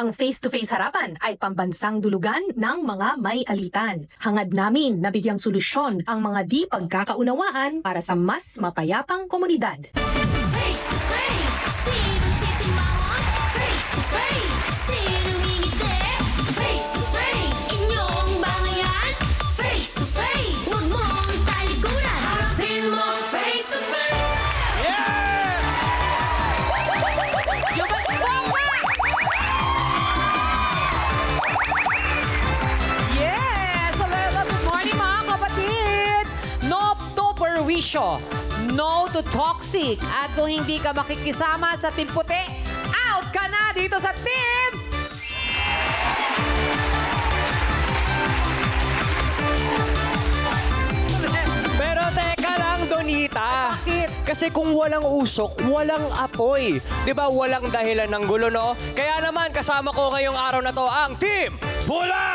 Ang face-to-face harapan ay pambansang dulugan ng mga may alitan. Hangad namin na bigyang solusyon ang mga di pagkakaunawaan para sa mas mapayapang komunidad. Face-to-face, sinong sisimangon? Face-to-face, sinong ngingiti? Face-to-face, inyong bangayan? Face-to-face, huwag mong talikuran, harapin mo face-to-face. Yeah! Yes! Hello, good morning mga kapatid! No to perwisyo, no to toxic. At kung hindi ka makikisama sa Team Puti, out ka na dito sa Team! Pero teka lang, Donita. Bakit? Kasi kung walang usok, walang apoy. Di ba walang dahilan ng gulo, no? Kaya naman, kasama ko ngayong araw na to ang Team Pula!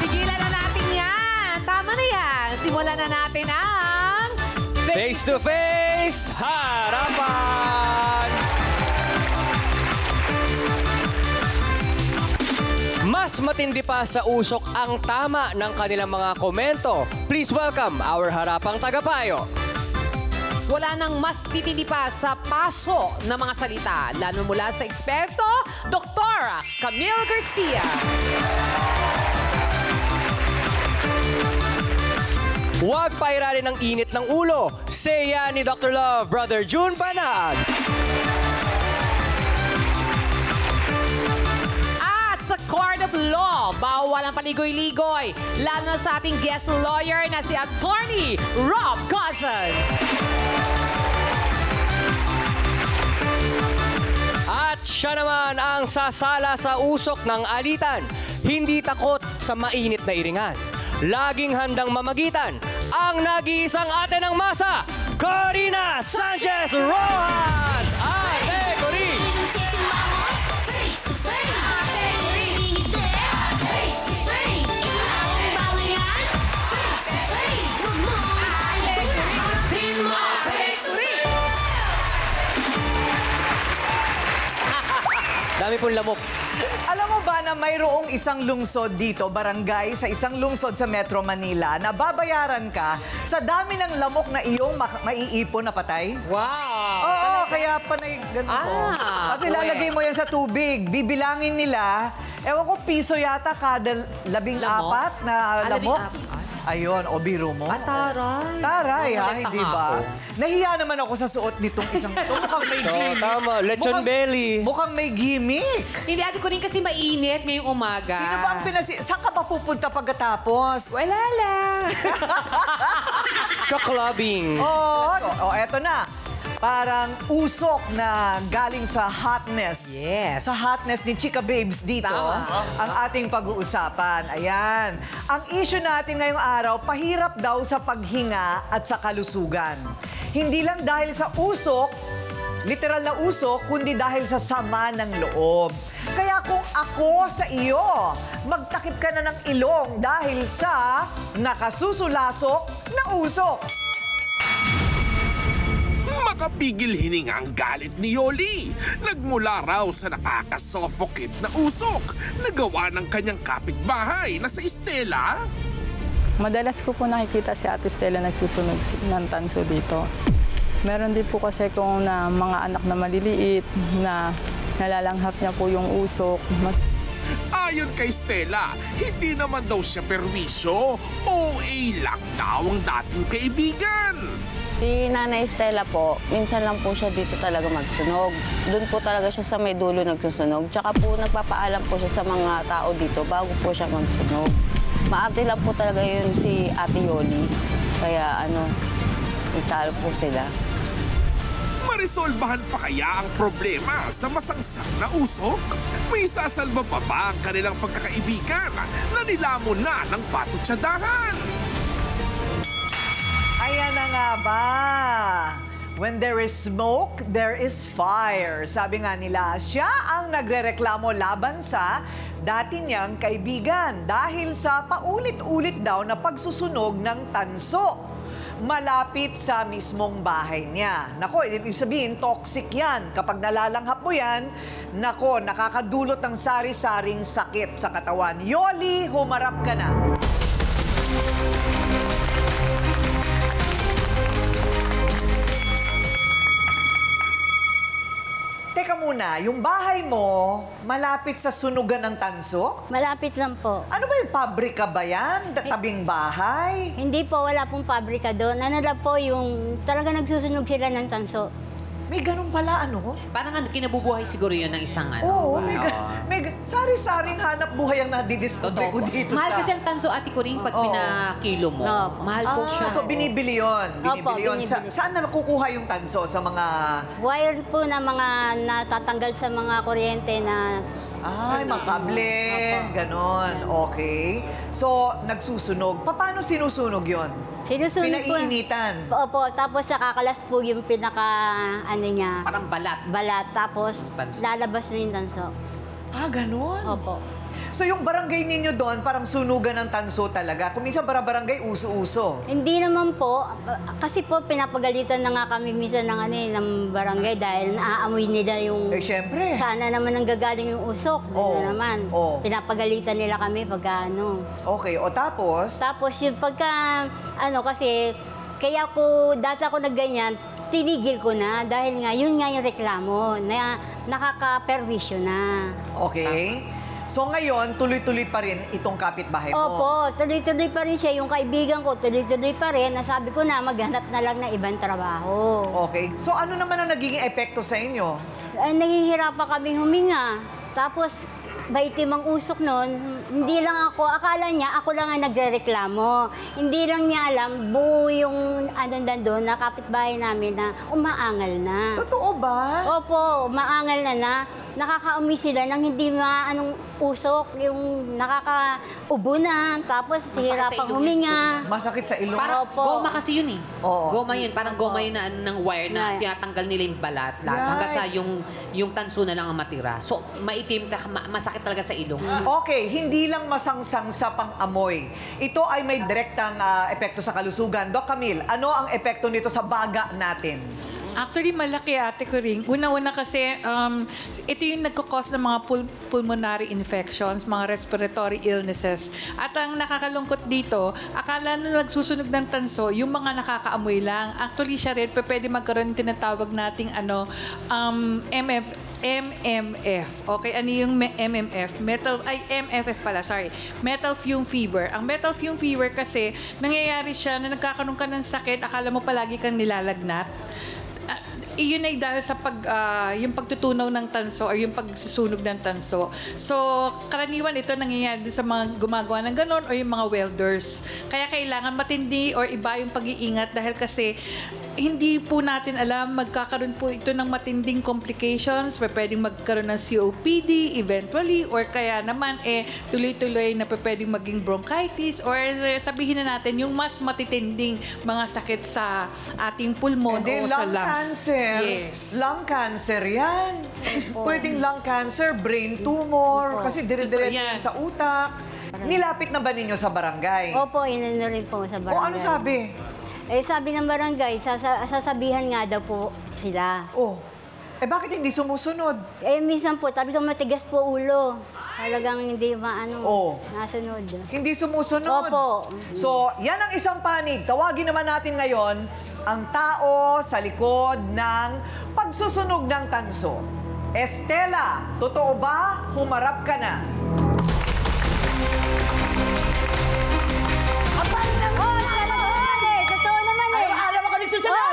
Tigilan na natin yan! Tama na yan! Simulan na natin ang... Face to face, harapan! Mas matindi pa sa usok ang tama ng kanilang mga komento. Please welcome our harapang tagapayo. Wala nang mas titindi pa sa paso ng mga salita, lalo mula sa eksperto, Dr. Camille Garcia. Huwag pairarin ng init ng ulo. Seya ni Dr. Love, Brother June Panag. At sa Court of Law, bawal ang paligoy-ligoy, lalo na sa ating guest lawyer na si Attorney Rob Cousin. At siya naman ang sasala sa usok ng alitan. Hindi takot sa mainit na iringan. Laging handang mamagitan ang nag-iisang ate ng masa, Corina Sanchez Rojas! Ate Corin! Sinong sisimangon? Face-to-face, sinong ngingiti? Face-to-face, inyong bangayan? Face-to-face, huwag mong talikuran, harapin mo face-to-face. Dami pong lamok. Alam mo ba na mayroong isang lungsod dito, barangay, sa isang lungsod sa Metro Manila, na babayaran ka sa dami ng lamok na iyong maiipon na patay? Wow! Oo, kaya panay ganito. Pati lalagay mo yan sa tubig, bibilangin nila, ewan ko, piso yata kada 14 na lamok. Ayun, o biro mo. Taray. Taray, ha? Hindi ba? Nahiya naman ako sa suot nitong isang ito. Mukhang may gimmick. Tama, lechon belly. Mukhang may gimmick. Hindi, ate ko rin kasi mainit ngayong umaga. Sino ba ang Saan ka pa pupunta pagkatapos? Wala lang. Ka-clubbing. Oh, eto na. Parang usok na galing sa hotness. Yes. Sa hotness ni Chika Babes dito. Tama. Ang ating pag-uusapan. Ayan. Ang issue natin ngayong araw, pahirap daw sa paghinga at sa kalusugan. Hindi lang dahil sa usok, literal na usok, kundi dahil sa sama ng loob. Kaya kung ako sa iyo, magtakip ka na ng ilong dahil sa nakasusulasok na usok. Makapigil hininga ang galit ni Yoli. Nagmula raw sa nakakasuffocate na usok na gawa ng kanyang kapitbahay na sa Estela. Madalas ko po nakikita si Ate Stella nagsusunog ng tanso dito. Meron din po kasi kung na mga anak na maliliit na nalalanghap niya po yung usok. Ayon kay Stella, hindi naman daw siya perwisyo. OA lang daw ang dating kaibigan. Si Nanay Stella po, minsan lang po siya dito talaga magsunog. Doon po talaga siya sa may dulo nagsusunog. Tsaka po nagpapaalam po siya sa mga tao dito bago po siya magsunog. Maarte lang po talaga yun si Ate Yoli. Kaya italo po sila. Marisolbahan pa kaya ang problema sa masangsang na usok? May sasalba pa ba ang kanilang pagkakaibigan na nilamon na ng patutsadahan? Ayan na nga ba? When there is smoke, there is fire. Sabi nga nila, siya ang nagrereklamo laban sa dati niyang kaibigan dahil sa paulit-ulit daw na pagsusunog ng tanso. malapit sa mismong bahay niya. Nako, ibig sabihin, toxic yan. Kapag nalalanghap mo yan, nako, nakakadulot ng sari-saring sakit sa katawan. Yoli, humarap ka na. Teka muna, yung bahay mo, malapit sa sunugan ng tanso? Malapit lang po. Ano ba yung pabrika ba yan? Tabing bahay? Hindi po, wala pong pabrika doon. Ano lang po yung talaga nagsusunog sila ng tanso. May ganun pala, ano? Parang kinabubuhay siguro yun ng isang ano. Oo, may sari-saring hanap buhay ang nadidiscover ko dito Mahal sa... kasi ang tanso, Ate Coring, pag Oo. pinakilo mo. Opo. Mahal po siya. So, binibili yun. Opo, Binibili yun. binibili. Saan na nakukuha yung tanso? Sa mga... Wire po na mga natatanggal sa mga kuryente na... Ay, mga kable. Opo. Ganon. Okay. So, nagsusunog. Paano sinusunog yun? Sinusunog po. Pinaiinitan. Opo, tapos nakakalas po yung pinaka, ano niya, Parang balat. balat. Tapos Tanso. lalabas na yung tanso. Ah, ganon? Opo. So, yung barangay ninyo doon, parang sunugan ng tanso talaga. Kung minsan barangay, uso-uso. Hindi naman po, kasi po pinapagalitan na nga kami minsan ng, ng barangay dahil naaamoy nila yung... Eh, syempre. Sana naman ang gagaling yung usok. Doon na naman. Oo. Pinapagalitan nila kami pagka ano. Okay, o tapos? Tapos yung pagka, kasi, kaya ko, dati ako nagganyan, tinigil ko na dahil nga, yun nga yung reklamo, na nakaka-perwisyo na. Okay. So ngayon, tuloy-tuloy pa rin itong kapitbahay mo? Opo, tuloy-tuloy pa rin siya. Yung kaibigan ko, tuloy-tuloy pa rin. Nasabi ko na, maghanap na lang ng ibang trabaho. Okay. So ano naman ang nagiging epekto sa inyo? Nahihirapan kaming huminga. Tapos, maitim ang usok noon, hindi lang ako, akala niya ako lang ang nagrereklamo. Hindi lang niya alam, buo yung doon na kapitbahay namin na umaangal na. Totoo ba? Opo, umaangal na nakakaamoy sila ng hindi maanong usok, yung nakakaubo na, tapos hirapang huminga. Masakit sa ilong. Parang Opo. goma kasi yun eh. Oo. Goma yun. Parang goma yun na, ng wire na tinatanggal nila yung balat. Hanggang sa yung tanso na lang ang matira. So, maitim ka, masakit talaga sa ilong. Okay, hindi lang masangsang sa pang-amoy. Ito ay may direktang epekto sa kalusugan. Doc Camille, ano ang epekto nito sa baga natin? Actually, malaki, Ate Coring. Una-una kasi, ito yung nagkakos ng mga pulmonary infections, mga respiratory illnesses. At ang nakakalungkot dito, akala na nagsusunog ng tanso, yung mga nakakaamoy lang. Actually, siya rin, pwede magkaroon tinatawag nating MMF. Okay, ano yung MMF? MFF pala, sorry. Metal fume fever. Ang metal fume fever kasi, nangyayari siya na nagkakaroon ka ng sakit, akala mo palagi kang nilalagnat. Iyon ay dahil sa yung pagtutunaw ng tanso o yung pagsusunog ng tanso. So, karaniwan ito nangyayari sa mga gumagawa ng ganon o yung mga welders. Kaya kailangan matindi or iba yung pag-iingat dahil kasi hindi po natin alam, magkakaroon po ito ng matinding complications, pwedeng magkaroon ng COPD eventually, or kaya naman tuloy-tuloy na pwedeng maging bronchitis, or sabihin na natin yung mas matitinding mga sakit sa ating pulmon o sa lungs. Lung cancer. Yes. Lung cancer yan. Pwedeng lung cancer, brain tumor, kasi dire-diretso yan sa utak. Nilapit na ba ninyo sa barangay? Opo, inano rin po sa barangay. O ano sabi? Sabi ng barangay, sasabihan nga daw po sila. Oh, bakit hindi sumusunod? Minsan po, tabi ko matigas po ulo. Talagang hindi nasunod. Hindi sumusunod? Opo. So, yan ang isang panig. Tawagin naman natin ngayon ang tao sa likod ng pagsusunog ng tanso. Estela, totoo ba? Humarap ka na.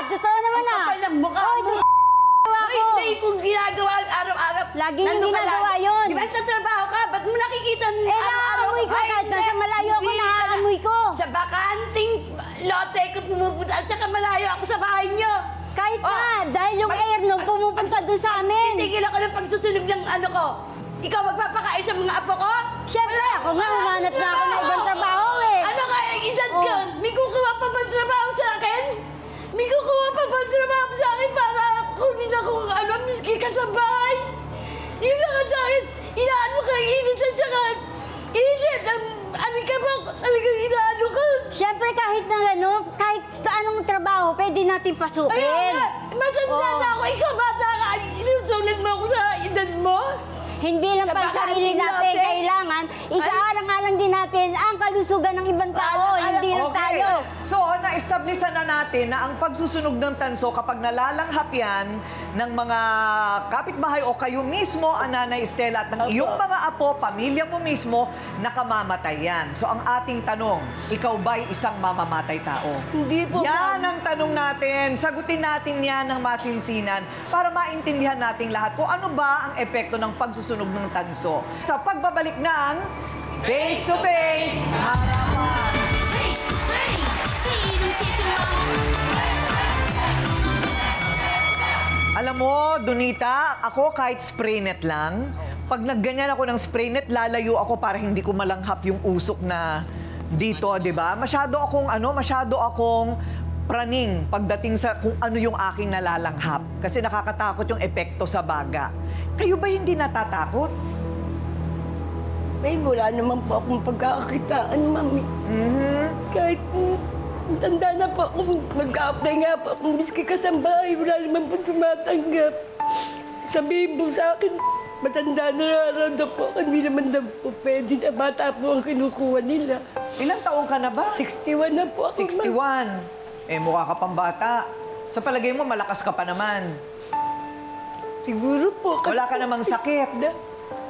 Totoo naman na. Kapal ng mukha mo. Hindi kong ginagawa araw-araw. Laging ginagawa yun. Di ba nagtatrabaho ka? Ba't mo nakikita araw-araw? Naamoy ko kahit nasa malayo ako, naaamoy ko. Sa bakanting lote ko pumupunta at saka malayo ako sa bahay niyo. Kahit na, dahil yung air nung pumupunta doon sa amin. Tigil ako ng pagsusunog ng ko. Ikaw magpapakain sa mga apo ko? Siyempre, ako nga umanap na ako ng ibang trabaho eh. Ano nga yung edad ko? May kukuha pa ba trabaho sa akin? May kukuha pa ba trabaho sa akin para kunin ako miski ka sa bahay? Yun lang ang dahil, inaan mo kang init at saka init. Ano ka ba? Talagang inaano ka? Siyempre kahit na kahit anong trabaho pwede natin pasukin. Ayun nga, matanda na ako. Ikaw bata ka. Inusulit mo ako sa edad mo. Hindi lang Sa pala sarili bahay natin natin. kailangan, isaalang-alang din natin ang kalusugan ng ibang tao, hindi lang tayo. So, na-establishan na natin na ang pagsusunog ng tanso kapag nalalanghap yan ng mga kapitbahay o kayo mismo, Nanay Estela, at ng iyong mga apo, pamilya mo mismo, nakamamatay yan. So, ang ating tanong, ikaw ba'y isang mamamatay tao? Hindi po. Yan ang tanong natin. Sagutin natin yan ng masinsinan para maintindihan nating lahat kung ano ba ang epekto ng pagsusunog ng tanso. Sa pagbabalik ng Face to Face, harapan. Face to face, sinong sisimangot? Alam mo, Donita, ako kahit spray net lang, pag nagganyan ako ng spray net, lalayo ako para hindi ko malanghap yung usok na dito, di ba? Masyado akong praning pagdating sa kung ano yung aking nalalanghap. Kasi nakakatakot yung epekto sa baga. Kayo ba hindi natatakot? May wala naman po akong pagkakakitaan, mami. Kahit tanda na po ako, mag-a-apply nga po akong miski kasambahay, wala naman po tumatanggap. Sabihin po sa akin, matanda na nararanda po, hindi naman daw po pwede na bata po ang kinukuha nila. Ilang taong ka na ba? 61 na po ako, 61. Mukha ka pang bata. Sa palagay mo, malakas ka pa naman. Siguro po. Wala ka namang sakit.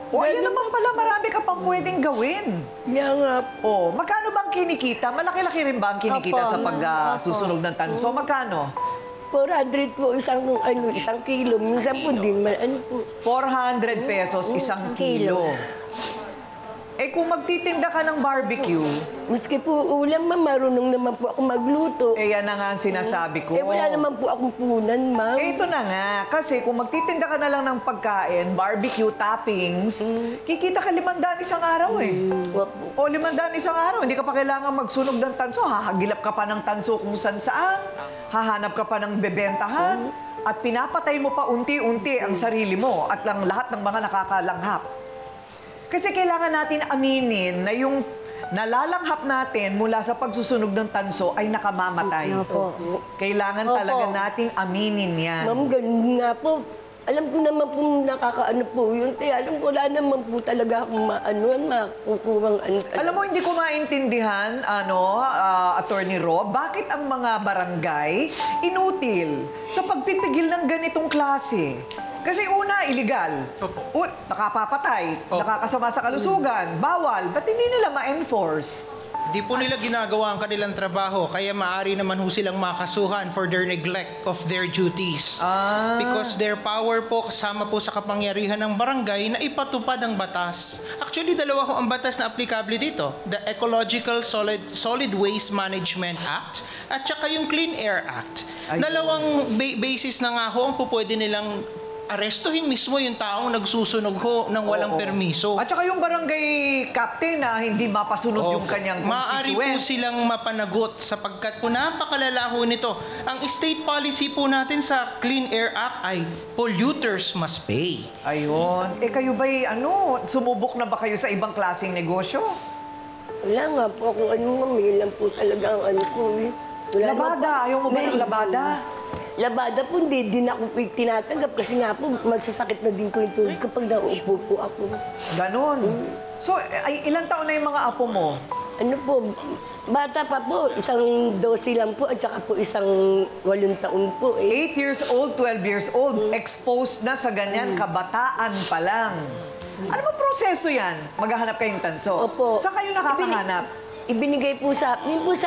O, ayun naman pala, marami ka pang pwedeng gawin. Nga nga po. Magkano bang kinikita? Malaki-laki rin ba ang kinikita Opo. sa pagsusunog ng tanso? Magkano? 400 po isang kilo. Minsan po din, 400 pesos isang kilo. Kung magtitinda ka ng barbecue... Maski po ulam, ma'am, marunong naman po ako magluto. Yan na nga ang sinasabi ko. Wala naman po akong punan, ma'am. Ito na nga. Kasi kung magtitinda ka na lang ng pagkain, barbecue, toppings, kikita ka 500 isang araw O 500 isang araw. Hindi ka pa kailangan magsunog ng tanso. Hahagilap ka pa ng tanso kung saan-saan. Hahanap ka pa ng bebentahan. At pinapatay mo pa unti-unti ang sarili mo at ang lahat ng mga nakakalanghap. Kasi kailangan natin aminin na yung nalalanghap natin mula sa pagsusunog ng tanso ay nakamamatay. Kailangan talaga nating aminin yan. Ma'am, ganun nga po. Alam ko naman po nakakaano po yun. Kaya alam ko, wala naman po talaga akong makukuhang Alam mo, hindi ko maintindihan, Attorney Rob, bakit ang mga barangay inutil sa pagpipigil ng ganitong klase? Kasi una, illegal. Nakapapatay, nakakasama sa kalusugan, bawal. Ba't hindi nila ma-enforce? Di po nila ginagawa ang kanilang trabaho, kaya maaari naman ho silang makasuhan for their neglect of their duties. Because their power po kasama po sa kapangyarihan ng barangay na ipatupad ang batas. Actually, dalawa ho ang batas na aplikable dito. The Ecological Solid Waste Management Act at saka yung Clean Air Act. Dalawang basis na nga ho ang pupwede nilang arestuhin mismo yung taong nagsusunog ho ng walang permiso. At saka yung barangay captain na hindi mapasunod yung kanyang maaari constituent. po silang mapanagot sapagkat po napakalala ho nito. Ang state policy po natin sa Clean Air Act ay polluters must pay. Ayun. Kayo ba'y sumubok na ba kayo sa ibang klaseng negosyo? Wala nga po kung may lang po talaga ang ko Labada. Ayaw mo ba ng labada? Labada po, hindi ako tinatanggap kasi nga po, magsasakit na din po yung tulog kapag nauupo po ako. Ganon. So, ilang taon na yung mga apo mo? Bata pa po, isang 12 lang po at saka po isang 8 taon po. 8 years old, 12 years old, exposed na sa ganyan, kabataan pa lang. Ano ba proseso yan? Maghahanap kayong tanso? Opo. Saan kayo nakakahanap? Ibinigay po sa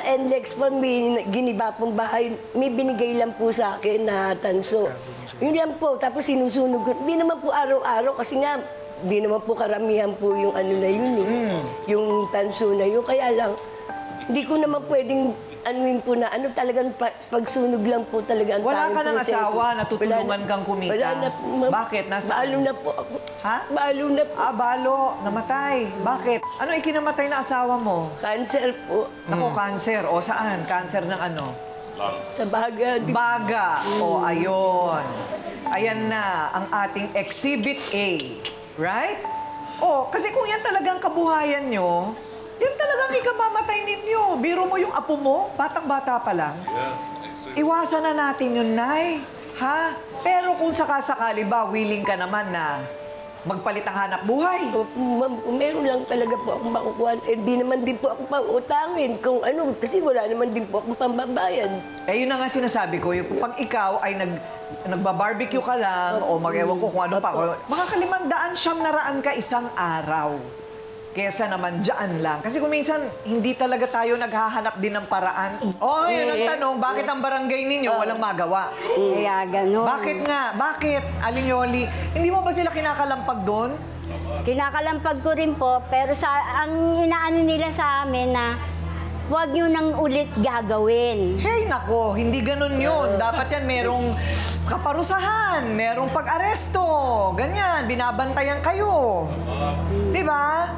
NLEX po, may giniba pong bahay, may binigay lang po sa akin na tanso. Yun lang po, tapos sinusunog ko. Hindi naman po araw-araw kasi nga, hindi naman po karamihan po yung na yun yung tanso na yun. Kaya lang, hindi ko naman pwedeng po na talagang pagsunog lang po talaga ang Wala ka ng asawa, natutulungan kang kumita? Wala na po, ma'am. Bakit? Nasaan? Balo na po ako. Ha? Balo na po. Balo. Namatay. Bakit? Ano ikinamatay na asawa mo? Cancer po. Ako, cancer. O saan? Cancer ng ano? Sa baga. Baga. O, ayun. Ayan na ang ating Exhibit A. Right? O, kasi kung yan talagang kabuhayan nyo, Yan talagang ikamamatay ninyo. Biro mo yung apo mo, batang-bata pa lang. Iwasan na natin yun, Nay. Ha? Pero kung sakasakali ba, willing ka naman na magpalit ang hanap buhay? Ma'am, kung meron lang talaga po akong makukuha, di naman din po ako pautangin. Kung ano, kasi wala naman din po akong pambabayad. Eh, yun na nga sinasabi ko. Yung pag ikaw ay nagbabarbecue ka lang o mag-ewan ko kung ano pa. Mga 500 ka isang araw. Kesa naman dyan lang. Kasi kung minsan, hindi talaga tayo naghahanap din ng paraan. Oh, yun ang tanong, bakit ang barangay ninyo walang magawa? Kaya gano'n. Bakit nga? Bakit, Aling Yoli? Hindi mo ba sila kinakalampag doon? Kinakalampag ko rin po, pero ang inaano nila sa amin na huwag nyo nang ulit gagawin. Hey, nako, hindi ganun yun. Dapat yan merong kaparusahan, merong pag-aresto, ganyan, binabantayan kayo. Di ba?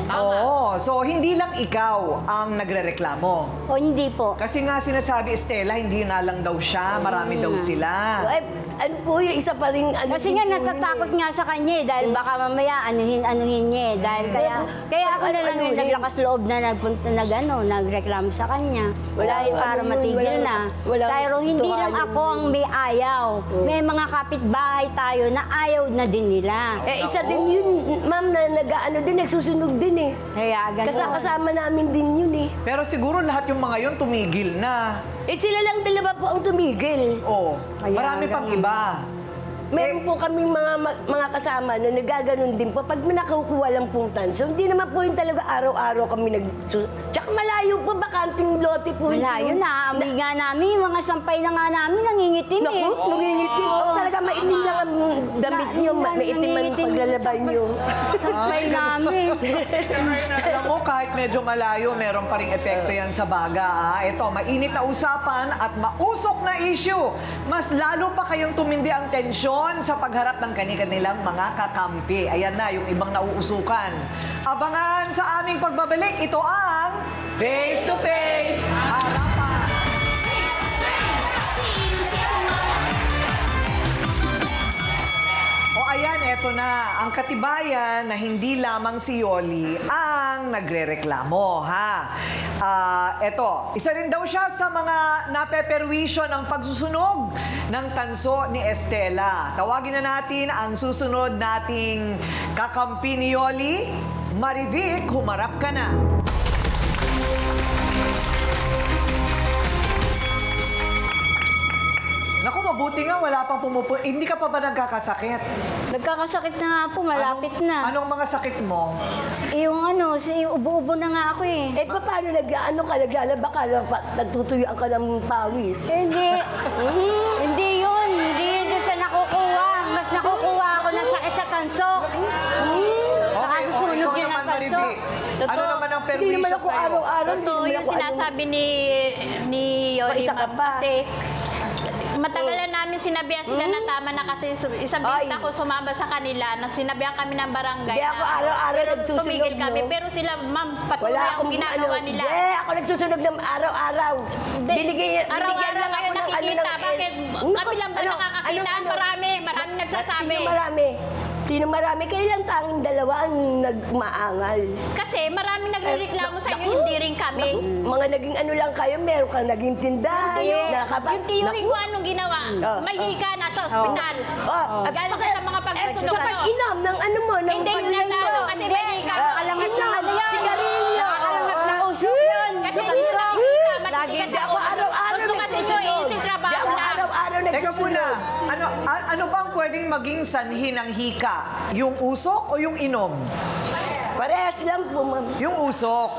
Oo, so hindi lang ikaw ang nagrereklamo. O hindi po. Kasi nga sinasabi, Estela, hindi na lang daw siya, marami daw sila. Ay, ano po yung isa pa rin... Kasi nga natatakot nga sa kanya eh, dahil baka mamaya anuhin niya eh. Dahil kaya ako na lang yung naglakas loob na nagreklamo sa kanya. Dahil para matigil na. Pero hindi lang ako ang may ayaw. May mga kapitbahay tayo na ayaw na din nila. Eh, isa din yun, ma'am, na nagsusunog din eh. Kaya gano'n. Kasama namin din yun eh. Pero siguro lahat yung mga yun tumigil na. Eh, sila lang dalawa po ang tumigil. Oo, marami pang iba. Meron po kaming mga kasama na nagaganon din po. Pag nakukuha lang pong tanso, hindi naman po yung talaga araw-araw kami Tsaka malayo po, bakanting lote po. Malayo na. Amoy nga namin, yung mga sampay na nga namin, nangingitim eh. Naku, nangingitim. Talaga maitim lang ang damit nyo, maitim ang paglalaban nyo. Sampay namin. Alam mo, kahit medyo malayo, meron pa rin epekto yan sa baga. Ito, mainit na usapan at mausok na issue. Mas lalo pa kayong tumindi ang tensyon sa pagharap ng kanilang mga kakampi. Ayan na, yung ibang nauusukan. Abangan sa aming pagbabalik, ito ang Face to Face Harapan. O ayan, eto na. Ang katibayan na hindi lamang si Yoli ang nagrereklamo, ha? Eto, isa rin daw siya sa mga napeperwisyo ng pagsusunog ng tanso ni Estela. Tawagin na natin ang susunod nating kakampi ni Yoli. Marivic, humarap ka na. Naku, mabuti nga, wala pang Hindi ka pa ba nagkakasakit? Nagkakasakit na nga po, malapit na. Anong mga sakit mo? Yung ubo-ubo na nga ako eh. Eh, paano naglalaba ka, nagtutuyuan ka ng pawis? Hindi. Hindi yun. Hindi yun doon sa nakukuha. Mas nakukuha ako ng sakit sa tanso. Nakasusunog yun ang tanso. Ano naman ang perwisyo sa'yo? Araw-araw. Totoo yung sinasabi ni Yoli, ma'am. Kasi matagal na namin sinabihan sila na tama na kasi isang beses ako sumama sa kanila na sinabihan kami ng barangay Hindi ako araw-araw pero nagsusunog, tumigil kami. no? Pero sila, ma'am, patuloy ang ginagawa nila. Hindi, ako nagsusunog ng araw-araw. Araw-araw kayo nakikita. Bakit kami lang ba nakakakita? Marami nagsasabi. Sino marami? Kailan tanging dalawa ang nagmaangal? Kasi marami nagrereklamo sa inyo, hindi rin kami. Mga naging ano lang kayo, meron kang naging tindahan. Yung theory ko anong ginawa, may hika, nasa ospital. Galing ka sa mga pagsusunog. Kapag inom ng ano mo, ng hindi yung nag-ano kasi may hika. Nakalangat na ano yan. Sigarilyo. Nakalangat na usok yun. Kasi hindi yung nakikita, matitigas Ako ako. araw-araw Gusto kasi nyo iisip trabaho lang. Araw-araw Teka nagsusunog. muna, ano bang pwedeng maging sanhi ng hika? Yung usok o yung inom? Parehas lang po, ma'am. Yung usok.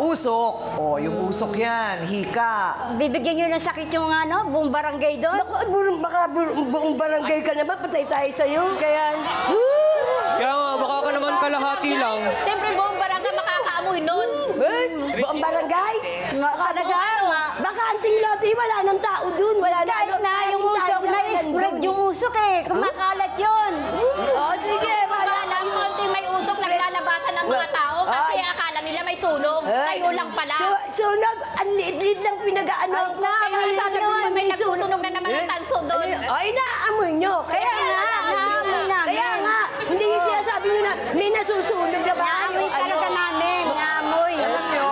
Usok. O, yung usok yan. Hika. Bibigyan nyo ng sakit yung buong barangay doon. Naku, baka buong barangay ka naman, patay tayo sa'yo. Kaya... Kaya nga, baka ka naman kalahati lang. Siyempre buong barangay makakaamoy nun. Buong barangay? Talaga, Baka anting lote, wala nang tao dun. Wala na. kahit na yung usok, na-spread yung usok eh. Kumakalat yun. Sige, Wala lang, konting may usok, naglalabasan ng mga tao kasi akala nila may sunog. Kayo lang pala. Sunog, ang liit-liit lang pinag-ano. Kaya sabi mo, may nagsusunog na naman ng tanso doon. Ay, naamoy nyo. Kaya nga, naamoy namin. Kaya nga, hindi yung sinasabi nyo na may nasusunog na ba? Naamoy talaga namin. Naamoy. Alam nyo,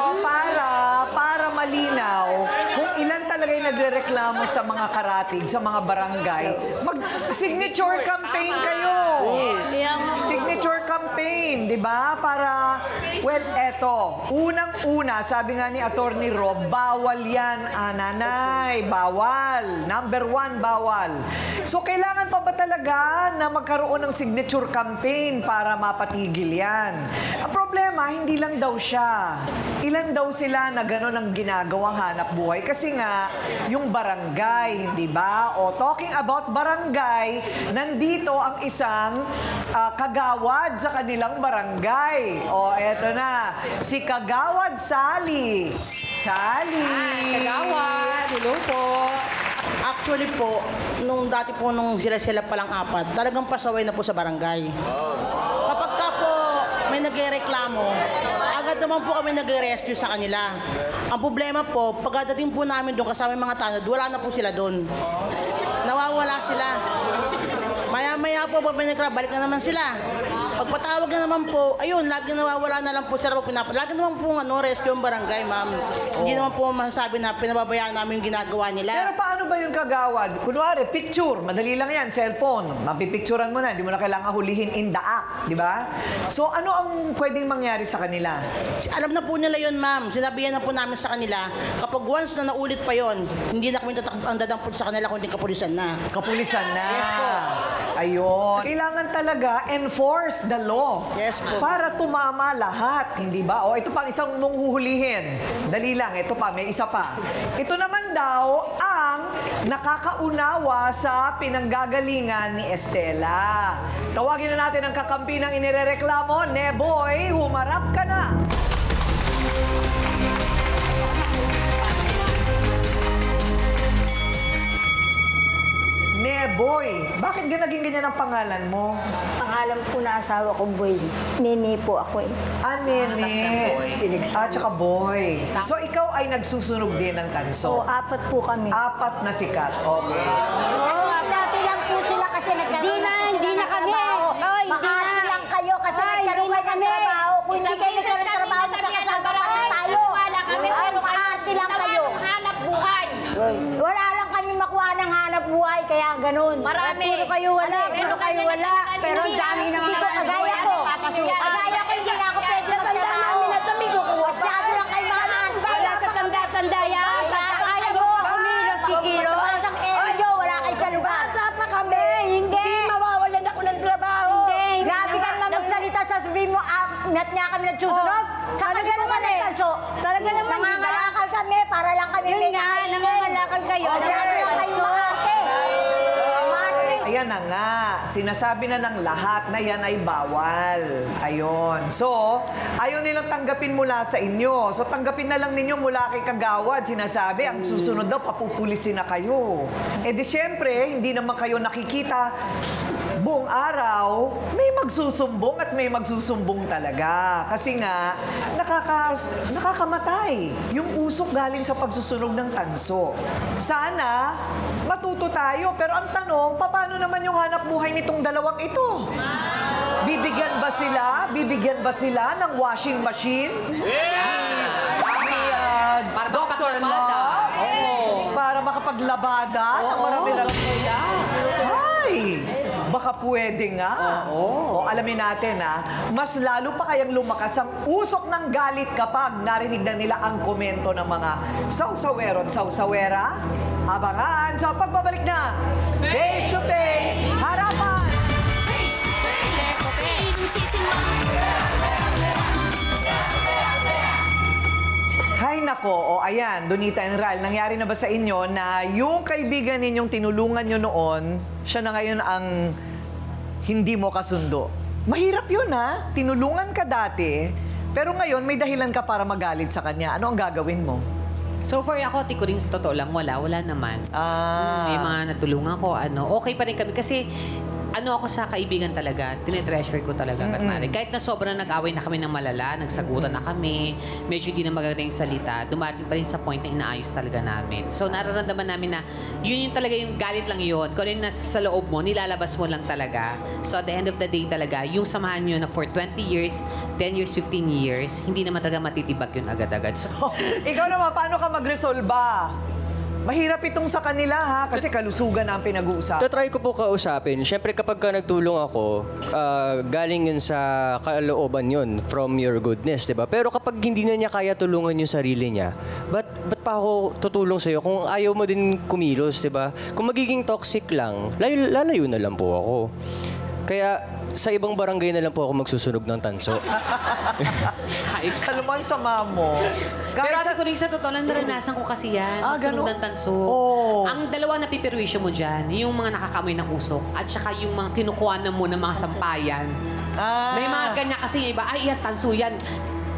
mo sa mga karatig, sa mga barangay, mag-signature campaign kayo. Signature campaign, di ba? Para, well, eto, unang-una, sabi nga ni Attorney Rob, bawal yan, nanay, bawal. Number 1, bawal. So, kailangan pa ba talaga na magkaroon ng signature campaign para mapatigil yan? Ang problema, hindi lang daw siya. Ilan daw sila na gano'n ang ginagawang hanap buhay? Kasi nga, yung barangay, hindi ba? O, talking about barangay, nandito ang isang kagawad sa kanilang barangay. O, eto na, si Kagawad Sally. Sally! Kagawad, hello po. Actually po, nung dati po nung sila palang apat, talagang pasaway na po sa barangay. Kapag ka po may nagrereklamo, agad naman po kami nagre-rescue sa kanila. Ang problema po, pagdating po namin doon kasama yung mga tanod, wala na po sila doon. Nawawala sila. Maya-maya po, pag may balik na naman sila. Pagpatawag na naman po, ayun, lagi nawawala na lang po sila. Lagi naman po rescue yung barangay, ma'am. Hindi naman po masasabi na pinababayaan namin yung ginagawa nila. Pero paano ba yung kagawad? Kunwari, picture. Madali lang yan, cellphone. Mapipicturean mo na. Hindi mo na kailangan hulihin in the act. Di ba? So, ano ang pwedeng mangyari sa kanila? Alam na po nila yun, ma'am. Sinabihan na po namin sa kanila, kapag once na naulit pa yon, hindi na kami ang dadampot sa kanila kundi kapulisan na. Kapulisan na? Yes po. Ayun. Kailangan talaga enforce the law. Yes po. Para tumama lahat, hindi ba? O, ito pang isang mong huhulihin. Dali lang, ito pa, may isa pa. Ito naman daw ang nakakaunawa sa pinanggagalingan ni Estela. Tawagin na natin ang kakampi ng inirereklamo. Neboy, humarap ka na. Neboy, bakit naging ganyan ang pangalan mo? Pangalan po na asawa ko, Boy. Nene po ako eh. Nene. Tsaka Boy. So, ikaw ay nagsusunog din ng tanso? So, 4 po kami. 4 na sikat. Okay. Dati lang po sila kasi nagkaroon Hindi na kami. Makati lang kayo kasi nagkaroon kayo ng trabaho. Kung hindi kayo nagkaroon ng trabaho, magkakasama pa rin tayo. Makati lang kayo. Hanap buhay. Wala lang kami makuha ng hanap buhay, kaya ganun. Marami. Puro kayo wala. Puro kayo wala. Pero ang dami ng mga kagaya ko. Kagaya ko, hindi na ako pwede magtrabaho. Masyado lang kayo mahalan. Wala sa tanda-tanda yan. Kaya mo, kumilos, kikilos. Pasang area, wala kayo sa lugar. Bata pa kami. Hindi mawawalan ako ng trabaho. Grabe ka naman magsalita sa sabihin mo, nat niya kami nagsusunod. Sa ganun ka nagtaso. Talaga naman. Nangangalakal kami para lang kami. Yun nga, nangangalakal kayo. Masyado lang kayo maarte. Ayan na nga. Sinasabi na ng lahat na yan ay bawal. Ayun. So, ayaw nilang tanggapin mula sa inyo. So, tanggapin na lang ninyo mula kay Kagawad. Sinasabi, ang susunod daw, papupulisin na kayo. Eh di syempre, hindi naman kayo nakikita buong araw, may magsusumbong at may magsusumbong talaga. Kasi nga, nakakamatay yung usok galing sa pagsusunog ng tanso. Sana, matuto tayo. Pero ang tanong, paano naman yung hanap buhay nitong dalawang ito? Bibigyan ba sila? Bibigyan ba sila ng washing machine? Para Dr. makapaglabada. Love? Para makapaglabada? Ng marami-rami kaya? Ay! Baka pwede nga. O, alamin natin, mas lalo pa kayang lumakas ang usok ng galit kapag narinig na nila ang komento ng mga sausawero at sausawera. Abangan sa pagbabalik na Face to Face Harapan! Face to face. Sinong sisimang? Hay nako, o ayan, Donita and Ral, nangyari na ba sa inyo na yung kaibigan ninyong tinulungan nyo noon, siya na ngayon ang hindi mo kasundo? Mahirap yun tinulungan ka dati, pero ngayon may dahilan ka para magalit sa kanya. Ano ang gagawin mo? So far ako, tiko rin sa totoo lang, wala naman. Yung mga natulungan ko, okay pa rin kami. Kasi ako sa kaibigan talaga, tinetreasure ko talaga. Kahit na sobrang nag-away na kami ng malala, nagsagutan na kami, medyo hindi na magagandang salita, dumarating pa rin sa point na inaayos talaga namin. So nararamdaman namin na yun yung talaga yung galit lang yun. Kung ano yung nasa loob mo, nilalabas mo lang talaga. So at the end of the day talaga, yung samahan nyo na for 20 years, 10 years, 15 years, hindi naman talaga matitibag yun agad-agad. So, ikaw naman, paano ka mag-resolba? Mahirap itong sa kanila ha, kasi kalusugan ang pinag-uusapan. Tatry ko po kausapin. Siyempre kapag ka nagtulong ako, galing yun sa kalooban yun, from your goodness, di ba? Pero kapag hindi na niya kaya tulungan yung sarili niya, ba't pa ako tutulong sa'yo kung ayaw mo din kumilos, di ba? Kung magiging toxic lang, lalayo na lang po ako. Kaya sa ibang barangay na lang po ako magsusunog ng tanso. Alam mo, ang sama mo. Pero ate ko rin sa totoo lang, naranasan ko kasi yan. Magsunog ng tanso. Ang dalawa na pipirwisyo mo dyan, yung mga nakakamoy ng usok at saka yung mga kinukuha na mo ng mga sampayan. May mga ganyan kasi yung iba, ay yan, tanso yan.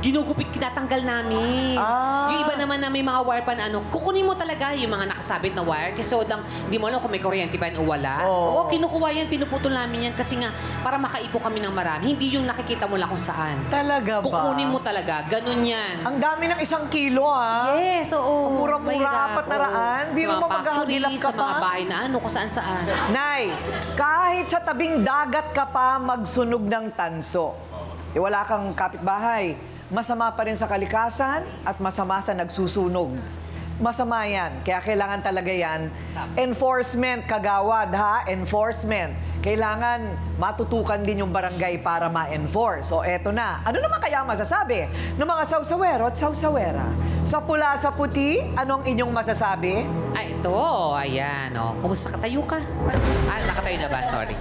Ginugupit, kinatanggal namin. Yung iba naman na may mga wire pa na kukunin mo talaga yung mga nakasabit na wire. Kasi hindi mo alam kung may kuryente ba yan o wala. Oo, kinukuha yan, pinuputol namin yan. Kasi nga, para makaipo kami ng marami. Hindi yung nakikita mo lang kung saan. Talaga ba? Kukunin mo talaga. Ganun yan. Ang dami ng 1 kilo, ha? Yes, oo. Mura-mura, 400. Biro mo maghahagilap ka sa mga pa. bahay na kung saan-saan. Nay, kahit sa tabing dagat ka pa magsunog ng tanso, wala kang kapitbahay, masama pa rin sa kalikasan at masama sa nagsusunog. Masama yan. Kaya kailangan talaga yan. Enforcement, kagawad ha? Enforcement. Kailangan matutukan din yung barangay para ma-enforce. So eto na. Ano naman kaya masasabi ng mga sausawero at sausawera? Sa pula, sa puti, anong inyong masasabi? Ay, ito. Ayan, Kumusta ka? Tayo ka? Nakatayo na ba? Sorry.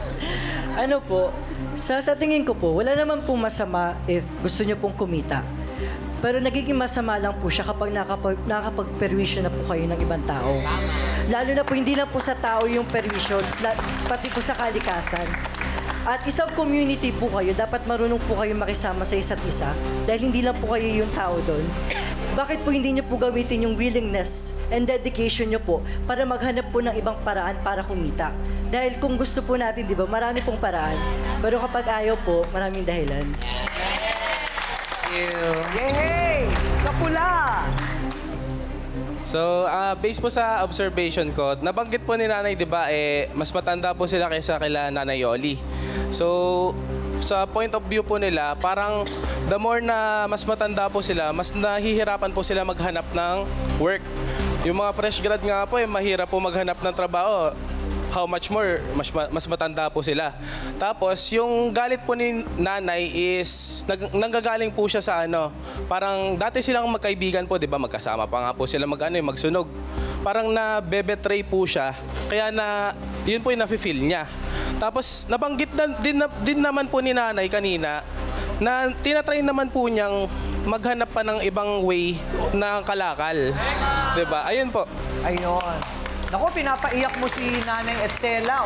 Ano po, sa tingin ko po, wala naman pong masama if gusto nyo pong kumita. Pero nagiging masama lang po siya kapag nakakapag-perwisyo na po kayo ng ibang tao. Lalo na po, hindi lang po sa tao yung perwisyo, pati po sa kalikasan. At isang community po kayo, dapat marunong po kayo makisama sa isa't isa dahil hindi lang po kayo yung tao doon. Bakit po hindi nyo po gamitin yung willingness and dedication nyo po para maghanap po ng ibang paraan para kumita? Dahil kung gusto po natin, di ba, marami pong paraan. Pero kapag ayaw po, maraming dahilan. Yay! Sa pula! So, based po sa observation ko, nabanggit po ni Nanay, di ba, mas matanda po sila kaysa kila Nanay Yoli. So, sa point of view po nila, parang the more na mas matanda po sila, mas nahihirapan po sila maghanap ng work. Yung mga fresh grad nga po, mahirap po maghanap ng trabaho. How much more, mas matanda po sila. Tapos, yung galit po ni Nanay is, nanggagaling po siya sa parang dati silang magkaibigan po, di ba? Magkasama pa nga po sila magsunog. Parang na-betray po siya, kaya yun po yung nafe-feel niya. Tapos, nabanggit din naman po ni Nanay kanina, na tinatry naman po niyang maghanap pa ng ibang way na kalakal. Di ba? Ayun po. Ayun. Naku, pinapaiyak mo si Nanay Estela,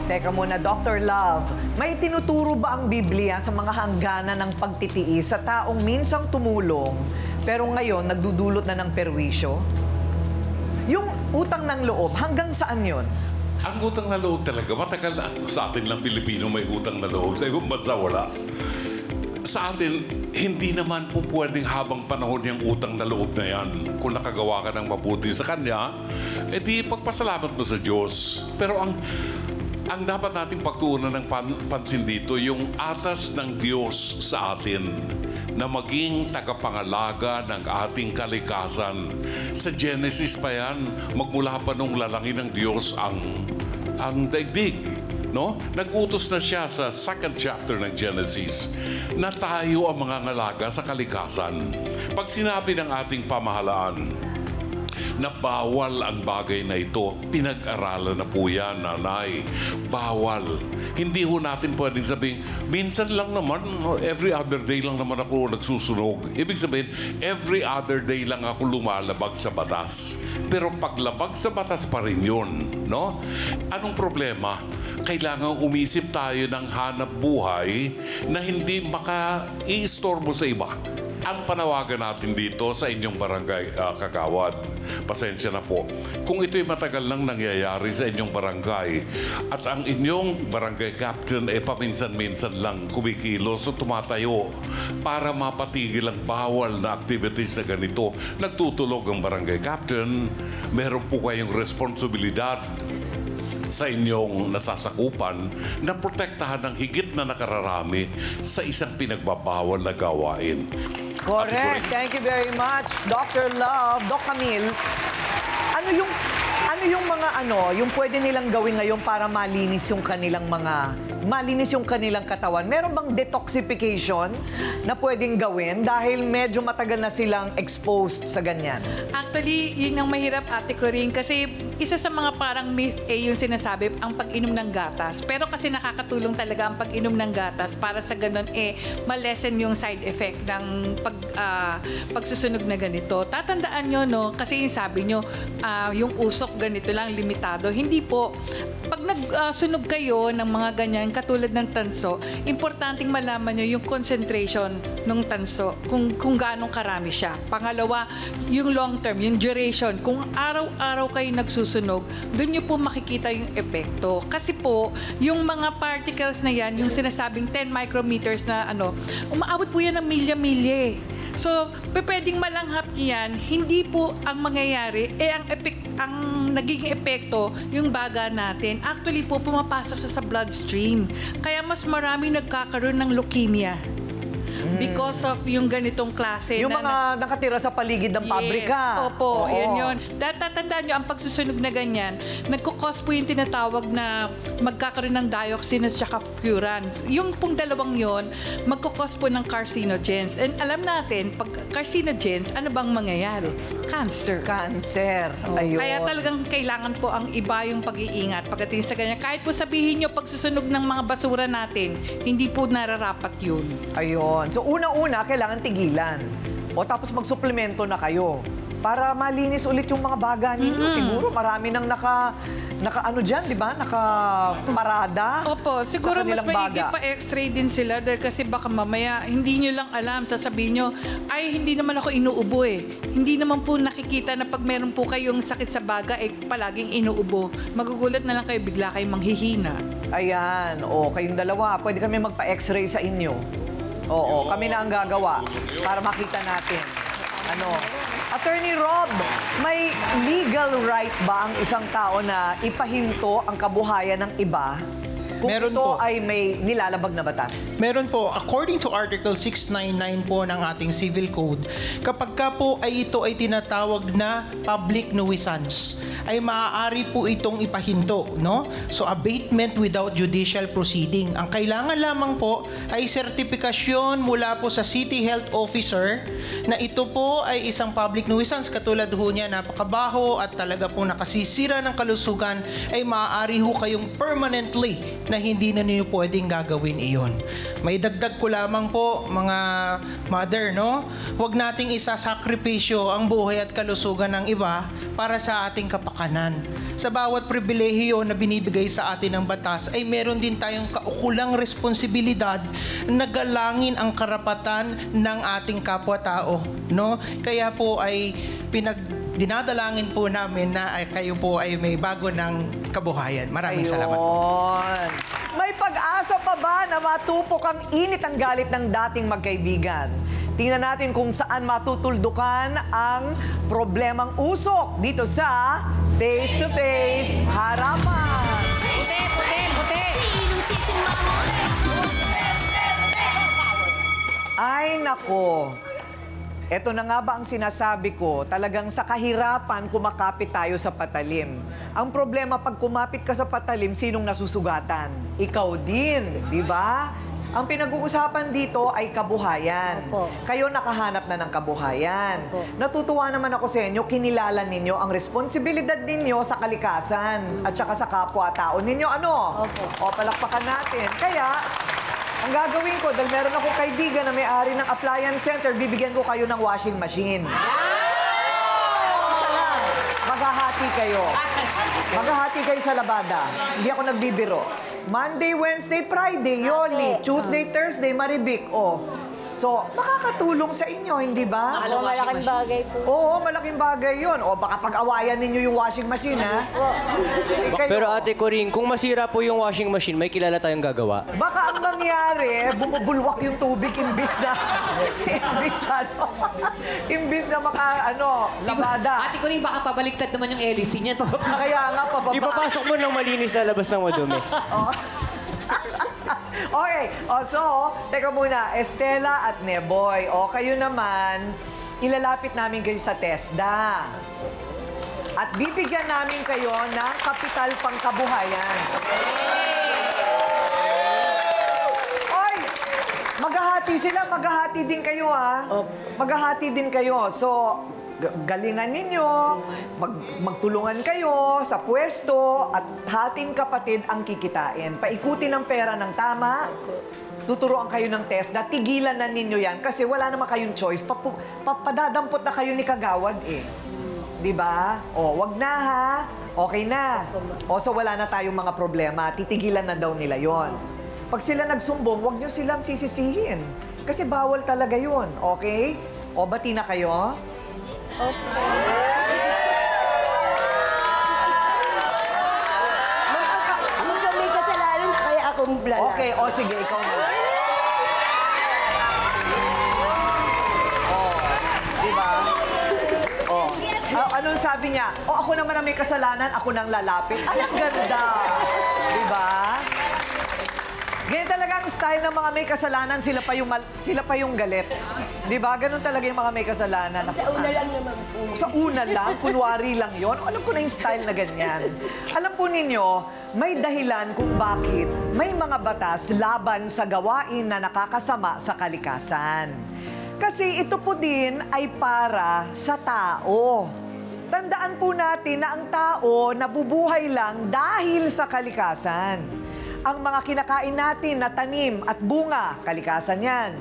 Teka muna, Dr. Love. May tinuturo ba ang Biblia sa mga hangganan ng pagtitiis sa taong minsang tumulong, pero ngayon nagdudulot na ng perwisyo? Yung utang ng loob, hanggang saan yun? Ang utang na loob talaga, matagal na. Sa atin lang Pilipino may utang na loob. Sa ibang bansa, wala. Sa atin, hindi naman po pwedeng habang panahon yung utang na loob na yan. Kung nakagawa ka ng mabuti sa Kanya, di pagpasalamat mo sa Diyos. Pero ang dapat nating pagtuunan ng pansin dito, yung atas ng Diyos sa atin na maging tagapangalaga ng ating kalikasan. Sa Genesis pa yan, magmula pa nung lalangin ng Diyos ang daigdig. No? Nag-utos na siya sa 2nd chapter ng Genesis na tayo ang mga ngalaga sa kalikasan. Pag sinabi ng ating pamahalaan na bawal ang bagay na ito, pinag-aralan na po yan, Nanay. Bawal. Hindi ho natin pwedeng sabihin, minsan lang naman, every other day lang naman ako nagsusunog. Ibig sabihin, every other day lang ako lumalabag sa batas. Pero paglabag sa batas pa rin yun, no? Anong problema? Kailangan umisip tayo ng hanap buhay na hindi maka-i-istorbo sa iba. Ang panawagan natin dito sa inyong barangay kagawad, pasensya na po, kung ito'y matagal nang nangyayari sa inyong barangay at ang inyong barangay captain paminsan-minsan lang kumikilos o tumatayo para mapatigil ang bawal na activities na ganito, nagtutulog ang barangay captain, meron po kayong responsibilidad sa inyong nasasakupan na protektahan ng higit na nakararami sa isang pinagbabawal na gawain. Correct. Thank you very much, Dr. Love. Doc Camille, ano yung mga yung pwede nilang gawin ngayon para malinis yung kanilang katawan? Meron bang detoxification na pwedeng gawin dahil medyo matagal na silang exposed sa ganyan? Actually, yun ang mahirap, Ate Corinne, kasi isa sa mga parang myth yung sinasabi, ang pag-inom ng gatas. Pero kasi nakakatulong talaga ang pag-inom ng gatas para sa ganun, malesen yung side effect ng pagsusunog na ganito. Tatandaan nyo, no, kasi yung sabi nyo, yung usok ganito lang, limitado. Hindi po. Pag nagsunog kayo ng mga ganyan, katulad ng tanso, importanteng malaman nyo yung concentration ng tanso, kung gaano karami siya. Pangalawa, yung long term, yung duration. Kung araw-araw kayo nagsusunog, doon nyo po makikita yung epekto. Kasi po, yung mga particles na yan, yung sinasabing 10 micrometers na umaabot po yan ng milya-milya. So, pwedeng malanghap yan, hindi po ang mangyayari, ang nagiging epekto, yung baga natin, actually po pumapasok siya sa bloodstream. Kaya mas marami nagkakaroon ng leukemia. Because of yung ganitong klase. Yung mga nakatira sa paligid ng pabrika. Yes, opo, yan yun. Tatandaan nyo, ang pagsusunog na ganyan, nagkukos po yung tinatawag na magkakaroon ng dioxin at saka furans. Yung pong dalawang yon, magkukos po ng carcinogens. And alam natin, pag carcinogens, ano bang mangyayari? Cancer. Cancer. Ayun. Kaya talagang kailangan po ang iba yung pag-iingat pagdating sa ganyan. Kahit po sabihin nyo, pagsusunog ng mga basura natin, hindi po nararapat yun. Ayun. So, una-una, kailangan tigilan. O tapos magsuplemento na kayo para malinis ulit yung mga baga ninyo. Siguro marami nang naka-ano dyan, di ba? Nakaparada. Opo, siguro mas maigi pa x-ray din sila dahil kasi baka mamaya hindi nyo lang alam, sasabihin nyo, ay hindi naman ako inuubo Hindi naman po nakikita na pag meron po kayong sakit sa baga, palaging inuubo. Magugulat na lang kayo, bigla kayong manghihina. Ayan. O, kayong dalawa, pwede kami magpa-x-ray sa inyo. Oo, kami na ang gagawa para makita natin. Attorney Rob, may legal right ba ang isang tao na ipahinto ang kabuhayan ng iba kung Meron ito po. ay may nilalabag na batas? Meron po. According to Article 699 po ng ating Civil Code, kapag ka po ay ito ay tinatawag na public nuisance, ay maaari po itong ipahinto, no? So, abatement without judicial proceeding. Ang kailangan lamang po ay sertifikasyon mula po sa City Health Officer na ito po ay isang public nuisance. Katulad ho niya, napakabaho at talaga po nakasisira ng kalusugan, ay maaari ho kayong permanently na hindi na niyo pwedeng gagawin iyon. May dagdag ko lamang po, mga mother, no? Huwag nating isasakripisyo ang buhay at kalusugan ng iba para sa ating kapakanan. Sa bawat pribilehiyo na binibigay sa atin ng batas, ay meron din tayong kaukulang responsibilidad na galangin ang karapatan ng ating kapwa-tao, no? Kaya po ay dinadalangin po namin na kayo po ay may bago ng kabuhayan. Maraming salamat po. May pag-asa pa ba na matupok ang init ang galit ng dating magkaibigan? Tingnan natin kung saan matutuldukan ang problemang usok dito sa Face to Face Harapan. Ay nako. Ito na nga ba ang sinasabi ko, talagang sa kahirapan kumakapit tayo sa patalim. Ang problema, pag kumapit ka sa patalim, sinong nasusugatan? Ikaw din, di ba? Ang pinag-uusapan dito ay kabuhayan. Opo. Kayo nakahanap na ng kabuhayan. Opo. Natutuwa naman ako sa inyo, kinilala ninyo ang responsibilidad ninyo sa kalikasan at saka sa kapwa-tao ninyo. Opo. O, palakpakan natin. Kaya, ang gagawin ko, dahil meron akong kaibigan na may-ari ng appliance center, bibigyan ko kayo ng washing machine. Isa lang, maghahati kayo. Maghahati kayo sa labada. Hindi ako nagbibiro. Monday, Wednesday, Friday, Yoli. Tuesday, Thursday, Maribik. So, makakatulong sa inyo, hindi ba? Malaking bagay po. Oo, malaking bagay yun. O baka pag-awayan ninyo yung washing machine, ha? Pero Ate Coring, kung masira po yung washing machine, may kilala tayong gagawa. Baka ang mangyari, bumubulwak yung tubig imbis na labada. Ate Coring, baka pabaliktad naman yung hélice niyan. Kaya nga, pababa. Ipapasok mo ng malinis na labas ng madumi. Okay, so, teka muna, Estela at Neboy, kayo naman, ilalapit namin kayo sa TESDA. At bibigyan namin kayo ng kapital pangkabuhayan. Oy! Maghahati sila, maghahati din kayo, ha? Maghahati din kayo. So, galingan ninyo, magtulungan kayo sa pwesto at hating kapatid ang kikitain. Paikutin ang pera ng tama, tuturuan kayo ng test na tigilan na ninyo yan kasi wala naman kayong choice. Padadampot na kayo ni Kagawad eh. Diba? Wag na ha. Okay na. So wala na tayong mga problema. Titigilan na daw nila yon. Pag sila nagsumbong, wag nyo silang sisisihin. Kasi bawal talaga yun. Okay? Bati na kayo? Okay. Kung may kasalanan, kaya akong blala. Okay, sige, ikaw na. Diba? Anong sabi niya? Ako naman ang may kasalanan, ako nang lalapit. Ay, ang ganda. Diba? Ganyan talaga ang style ng mga may kasalanan, sila pa yung galit. Di ba? Ganun talaga yung mga may kasalanan. Sa una lang naman po. Sa una lang? Kunwari lang yon. Alam ko na yung style na ganyan. Alam po ninyo, may dahilan kung bakit may mga batas laban sa gawain na nakakasama sa kalikasan. Kasi ito po din ay para sa tao. Tandaan po natin na ang tao nabubuhay lang dahil sa kalikasan. Ang mga kinakain natin na tanim at bunga, kalikasan yan.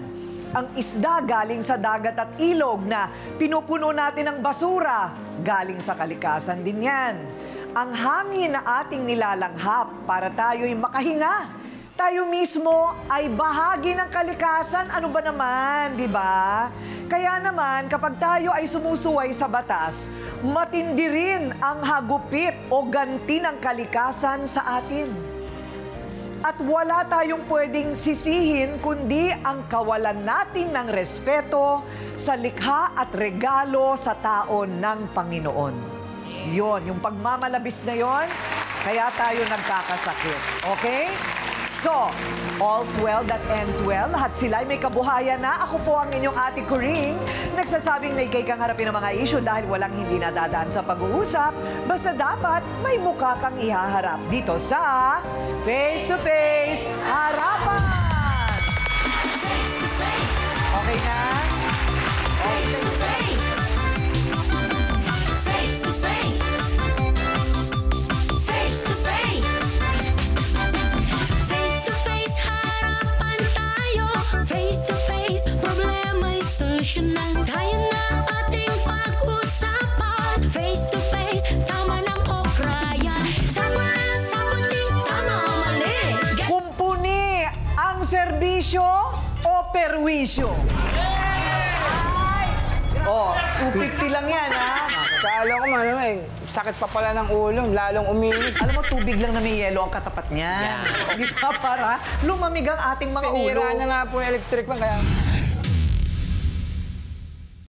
Ang isda galing sa dagat at ilog na pinupuno natin ng basura, galing sa kalikasan din yan. Ang hangin na ating nilalanghap para tayo'y makahinga. Tayo mismo ay bahagi ng kalikasan. Ano ba naman, di ba? Kaya naman, kapag tayo ay sumusuway sa batas, matindi rin ang hagupit o ganti ng kalikasan sa atin. At wala tayong pwedeng sisihin kundi ang kawalan natin ng respeto sa likha at regalo sa tao ng Panginoon. Yon, yung pagmamalabis na yon, kaya tayo nagkakasakit. Okay? So, all's well that ends well. Lahat sila ay may kabuhayan na. Ako po ang inyong Ate Coring, nagsasabing may kang harapin ang mga issue dahil walang hindi nadadaan sa pag-uusap. Basta dapat may mukha kang ihaharap dito sa Face to Face Harapan! Okay na? Face to face. Face to face. Face to face. Face to face, harapan tayo. Face to face, problema'y solusyonan. Tayo na ating pag-usapan. Face to face, tama ng okrayan. Sabunan sa puting tama o mali. Kumpuni ang serbisyo o perwisyo? 250 lang yan, ha? Kala ko sakit pa pala ng ulo, lalong uminit. Alam mo, tubig lang na may yelo ang katapat niyan. Di ba? Para lumamig ang ating mga ulo. Sinira na nga po yung electric fan, kaya...